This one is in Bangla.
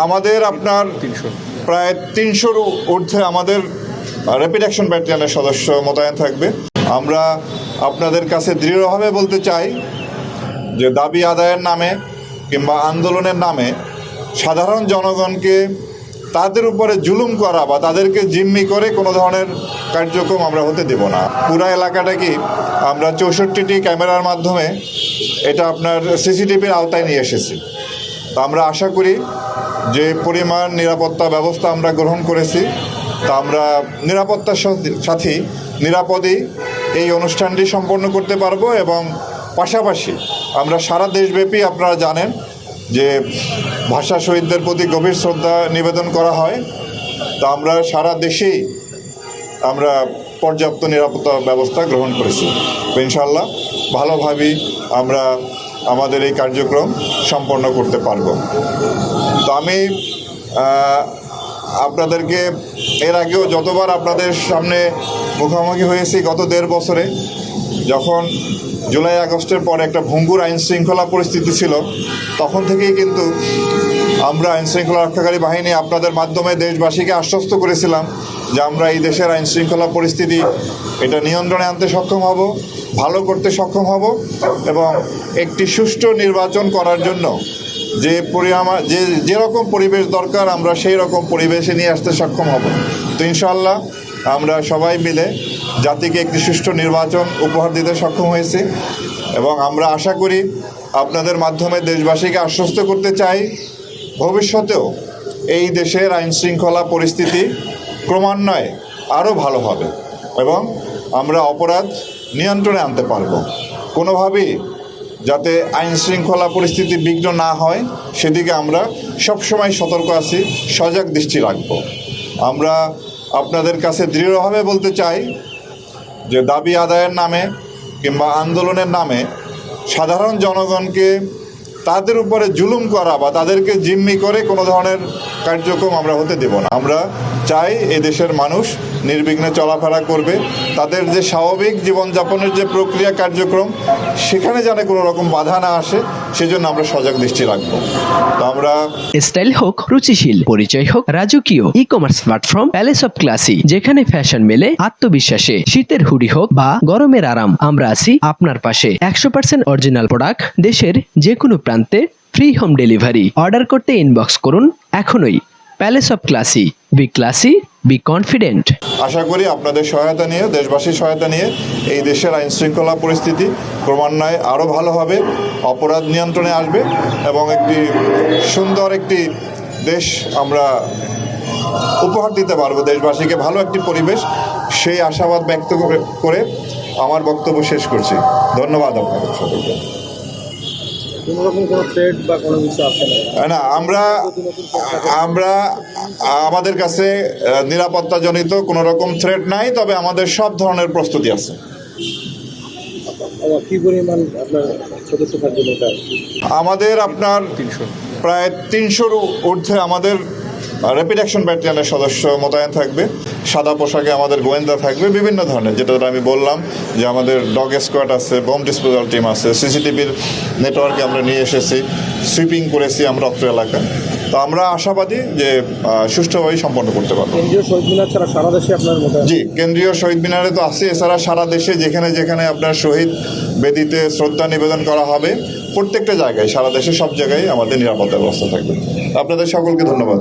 আমাদের আপনার প্রায় ৩০০-র ঊর্ধ্বে আমাদের র্যাপিড অ্যাকশন ব্যাটালিয়নের সদস্য মোতায়েন থাকবে। আমরা আপনাদের কাছে দৃঢ়ভাবে বলতে চাই যে দাবি আদায়ের নামে কিংবা আন্দোলনের নামে সাধারণ জনগণকে তাদের উপরে জুলুম করা বা তাদেরকে জিম্মি করে কোনো ধরনের কার্যক্রম আমরা হতে দেব না। পুরা এলাকাটাকে আমরা ৬৪টি ক্যামেরার মাধ্যমে এটা আপনার সিসিটিভির আওতায় নিয়ে এসেছি। তো আমরা আশা করি যে পরিমাণ নিরাপত্তা ব্যবস্থা আমরা গ্রহণ করেছি তা আমরা নিরাপত্তার সাথে নিরাপদেই এই অনুষ্ঠানটি সম্পন্ন করতে পারবো। এবং পাশাপাশি আমরা সারা দেশব্যাপী আপনারা জানেন যে ভাষা শহীদদের প্রতি গভীর শ্রদ্ধা নিবেদন করা হয়। তা আমরা সারা দেশেই আমরা পর্যাপ্ত নিরাপত্তা ব্যবস্থা গ্রহণ করেছি। তো ইনশাআল্লাহ ভালোভাবেই আমরা আমাদের এই কার্যক্রম সম্পন্ন করতে পারব। তো আমি আপনাদেরকে এর আগেও যতবার আপনাদের সামনে মুখোমুখি হয়েছি গত ১.৫ বছরে, যখন জুলাই আগস্টের পরে একটা ভঙ্গুর আইনশৃঙ্খলা পরিস্থিতি ছিল, তখন থেকেই কিন্তু আমরা আইনশৃঙ্খলা রক্ষাকারী বাহিনী আপনাদের মাধ্যমে দেশবাসীকে আশ্বস্ত করেছিলাম যে আমরা এই দেশের আইনশৃঙ্খলা পরিস্থিতি এটা নিয়ন্ত্রণে আনতে সক্ষম হব, ভালো করতে সক্ষম হব এবং একটি সুষ্ঠু নির্বাচন করার জন্য যেরকম পরিবেশ দরকার আমরা সেই রকম পরিবেশে নিয়ে আসতে সক্ষম হব। তো ইনশাআল্লাহ আমরা সবাই মিলে জাতিকে একটি সুষ্ঠু নির্বাচন উপহার দিতে সক্ষম হয়েছি এবং আমরা আশা করি আপনাদের মাধ্যমে দেশবাসীকে আশ্বস্ত করতে চাই ভবিষ্যতেও এই দেশের আইনশৃঙ্খলা পরিস্থিতি ক্রমান্বয়ে আরও ভালো হবে এবং আমরা অপরাধ নিয়ন্ত্রণে আনতে পারব। কোনোভাবেই যাতে আইনশৃঙ্খলা পরিস্থিতি বিঘ্ন না হয় সেদিকে আমরা সবসময় সতর্ক আছি, সজাগ দৃষ্টি রাখব। আমরা আপনাদের কাছে দৃঢ়ভাবে বলতে চাই যে দাবি আদায়ের নামে কিংবা আন্দোলনের নামে সাধারণ জনগণকে তাদের উপরে জুলুম করা বা তাদেরকে জিম্মি করে কোনো ধরনের কার্যক্রম আমরা হতে দেব না। আমরা চাই এদেশের মানুষ নির্বিঘ্নে চলাফেরা করবে, তাদের যে স্বাভাবিক জীবনযাপনের যে প্রক্রিয়া কার্যক্রম সেখানে যেন কোনো রকম বাধা না আসে সেজন্য আমরা সজাগ দৃষ্টি রাখবো। তো আমরা স্টাইল হোক রুচিশীল, পরিচয় হোক রাজকীয়, e commerce platform palace of classy, যেখানে ফ্যাশন মেলে আত্মবিশ্বাসে। শীতের হুডি হোক বা গরমের আরাম, আমরা আছি আপনার পাশে। 100% অরিজিনাল প্রোডাক্ট, দেশের যে কোনো প্রান্তে ফ্রি হোম ডেলিভারি। অর্ডার করতে ইনবক্স করুন এখনই। Palace of classy, be classy, be confident. আশা করি আপনাদের সহায়তা নিয়ে, দেশবাসীর সহায়তা নিয়ে এই দেশের আইনশৃঙ্খলা পরিস্থিতি ক্রমান্বয়ে আরও ভালো হবে, অপরাধ নিয়ন্ত্রণে আসবে এবং একটি সুন্দর একটি দেশ আমরা উপহার দিতে পারবো দেশবাসীকে, ভালো একটি পরিবেশ। সেই আশাবাদ ব্যক্ত করে আমার বক্তব্য শেষ করছি। ধন্যবাদ আপনাদের সকলকে। না, আমরা আমাদের কাছে নিরাপত্তাজনিত কোনো রকম থ্রেট নাই, তবে আমাদের সব ধরনের প্রস্তুতি আছে। আমাদের আপনার প্রায় ৩০০-র ঊর্ধ্বে আমাদের র্যাপিড অ্যাকশন ব্যাটালিয়নের সদস্য মোতায়েন থাকবে। সাদা পোশাকে আমাদের গোয়েন্দা থাকবে বিভিন্ন ধরনের, যেটা আমি বললাম যে আমাদের ডগ স্কোয়াড আছে, বোম ডিসপোজাল টিম আছে, সিসিটিভির নেটওয়ার্কে আমরা নিয়ে এসেছি, সুইপিং করেছি আমরা অত্র এলাকায়। তো আমরা আশাবাদী যে সুষ্ঠুভাবেই সম্পন্ন করতে পারবো। কেন্দ্রীয় শহীদ মিনার ছাড়া সারা দেশে আপনার মোতায়েন? জি, কেন্দ্রীয় শহীদ মিনারে তো আছে, এছাড়া সারা দেশে যেখানে যেখানে আপনার শহীদ বেদিতে শ্রদ্ধা নিবেদন করা হবে প্রত্যেকটা জায়গায়, সারা দেশে সব জায়গায় আমাদের নিরাপত্তা ব্যবস্থা থাকবে। আপনাদের সকলকে ধন্যবাদ।